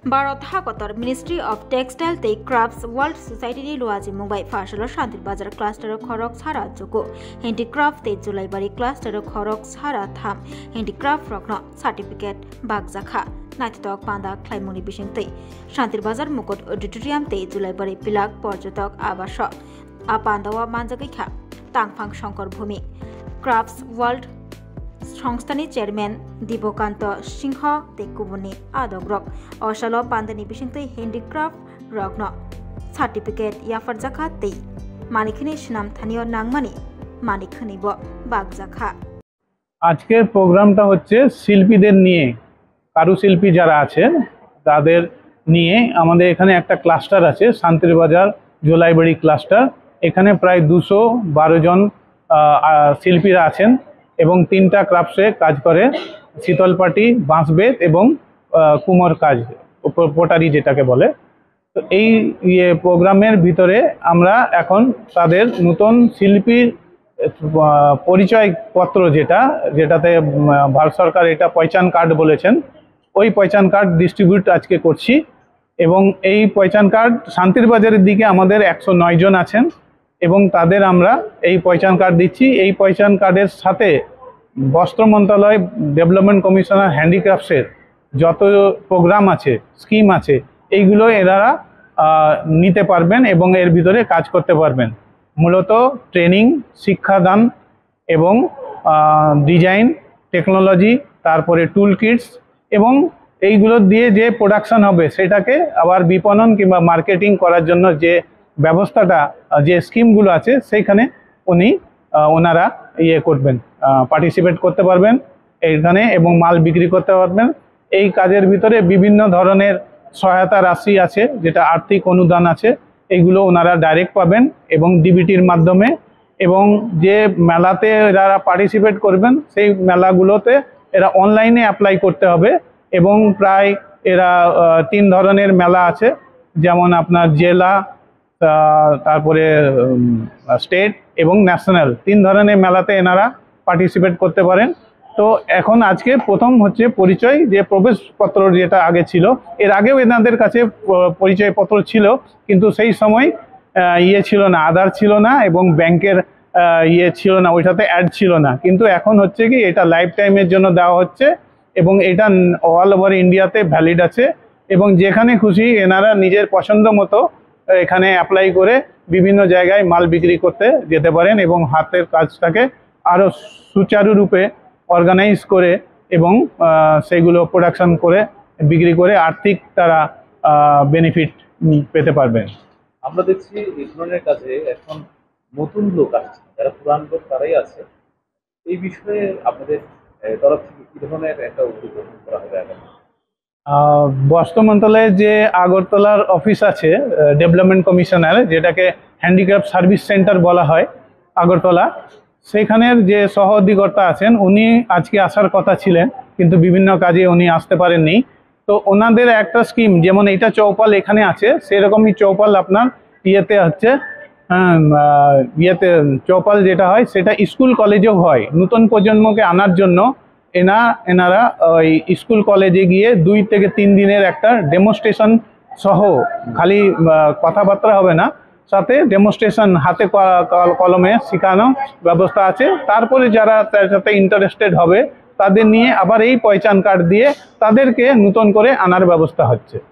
Bharat हाकतर ministry of textile ते crafts world society नि लुआजी मुंबाई फार्सल शान्तिर बाजार क्लास्टर खरक सारा जोको हेन्डिक्राफ्ट ते जुलाइबारी क्लास्टर खरक सारा थाम हेन्डिक्राफ्ट रखना सर्टिफिकेट बागजाखा नाइथक पांदा क्लाइमुनि बिसिंगते शान्तिर बाजार मुकुट ऑडिटोरियम ते जुलाइबारी पिलाक पर्यटक आवास आपांदावा मानजागैखा तांगफांग शंकर भूमि क्राफ्ट्स वर्ल्ड সংস্থানি চেয়ারম্যান দিবকান্ত সিংহ তেকুবনি আদগ্রক অশাল পান্দানি বিশিংতৈ হ্যান্ডিক্রাফট রগ্ন সার্টিফিকেট ইয়াফার জাখা তেই মানিকনি সুনাম স্থানীয় নাংমানি মানিকনিব বাগজাখা। আজকের প্রোগ্রামটা হচ্ছে শিল্পীদের নিয়ে, কারুশিল্পী যারা আছেন তাদের নিয়ে। আমাদের এখানে একটা ক্লাস্টার আছে শান্তির বাজার জোলাইবাড়ি ক্লাস্টার। এখানে প্রায় 212 জন শিল্পীরা আছেন এবং 3টা ক্রাফটসে কাজ করে, শীতলপাটি, বাঁশবেত এবং কুমোর কাজ, পোটারি যেটাকে বলে। তো এই প্রোগ্রামের ভিতরে আমরা এখন তাদের নতুন শিল্পীর পরিচয়পত্র যেটাতে ভারত সরকার এটা পহচান কার্ড বলেছেন, ওই পহচান কার্ড ডিস্ট্রিবিউট আজকে করছি। এবং এই পহচান কার্ড শান্তির বাজারের দিকে আমাদের 109 জন আছেন এবং তাদের আমরা এই পহচান কার্ড দিচ্ছি। এই পহচান কার্ডের সাথে বস্ত্র মন্ত্রণালয়, ডেভেলপমেন্ট কমিশনার, হ্যান্ডিক্রাফটসের যত প্রোগ্রাম আছে, স্কিম আছে, এইগুলো এনারা নিতে পারবেন এবং এর ভিতরে কাজ করতে পারবেন। মূলত ট্রেনিং, শিক্ষাদান এবং ডিজাইন, টেকনোলজি, তারপরে টুল কিটস এবং এইগুলো দিয়ে যে প্রোডাকশন হবে সেটাকে আবার বিপণন কিংবা মার্কেটিং করার জন্য যে ব্যবস্থাটা, যে স্কিমগুলো আছে সেইখানে ওনারা করবেন, পার্টিসিপেট করতে পারবেন এইখানে এবং মাল বিক্রি করতে পারবেন। এই কাজের ভিতরে বিভিন্ন ধরনের সহায়তা রাশি আছে, যেটা আর্থিক অনুদান আছে, এইগুলো ওনারা ডাইরেক্ট পাবেন এবং ডিবিটির মাধ্যমে। এবং যে মেলাতে যারা পার্টিসিপেট করবেন সেই মেলাগুলোতে এরা অনলাইনে অ্যাপ্লাই করতে হবে। এবং প্রায় এরা 3 ধরনের মেলা আছে, যেমন আপনার জেলা, তারপরে স্টেট এবং ন্যাশনাল, 3 ধরনের মেলাতে এনারা পার্টিসিপেট করতে পারেন। তো এখন আজকে প্রথম হচ্ছে পরিচয়, যে প্রবেশপত্র যেটা আগে ছিল, এর আগেও এনাদের কাছে পরিচয়পত্র ছিল, কিন্তু সেই সময় ছিল না, আধার ছিল না এবং ব্যাংকের ছিল না, ওইটাতে অ্যাড ছিল না। কিন্তু এখন হচ্ছে কি এটা লাইফ টাইমের জন্য দেওয়া হচ্ছে এবং এটা অল ওভার ইন্ডিয়াতে ভ্যালিড আছে এবং যেখানে খুশি এনারা নিজের পছন্দ মতো এখানে অ্যাপ্লাই করে বিভিন্ন জায়গায় মাল বিক্রি করতে যেতে পারেন এবং হাতের কাজটাকে আরও সুচারুরূপে অর্গানাইজ করে এবং সেগুলো প্রোডাকশন করে বিক্রি করে আর্থিক তারা বেনিফিট পেতে পারবেন। আমরা দেখছি এই ধরনের কাজে এখন নতুন লোক আসছে, যারা পুরান লোক তারাই আছে। এই বিষয়ে আপনাদের তরফ থেকে কি ধরনের একটা উদ্যোগ গ্রহণ করা হবে আগামী? বস্ত্র মন্ত্রণালয়ের যে আগরতলার অফিস আছে ডেভেলপমেন্ট কমিশনার, যেটাকে হ্যান্ডিক্রাফট সার্ভিস সেন্টার বলা হয় আগরতলা, সেখানের যে সহ অধিকর্তা আছেন উনি আজকে আসার কথা ছিলেন কিন্তু বিভিন্ন কাজে উনি আসতে পারেননি। তো ওনাদের একটা স্কিম, যেমন এইটা চৌপাল এখানে আছে, সেরকমই চৌপাল আপনার হচ্ছে চৌপাল যেটা হয় সেটা স্কুল কলেজেও হয়। নতুন প্রজন্মকে আনার জন্য এনারা ওই স্কুল কলেজে গিয়ে 2 থেকে 3 দিনের একটা ডেমনস্ট্রেশন সহ, খালি কথাবার্তা হবে না, সাথে ডেমনস্ট্রেশন হাতে কলমে শেখানো ব্যবস্থা আছে। তারপরে যারা তার সাথে ইন্টারেস্টেড হবে তাদের নিয়ে আবার এই পহচান কার্ড দিয়ে তাদেরকে নতুন করে আনার ব্যবস্থা হচ্ছে।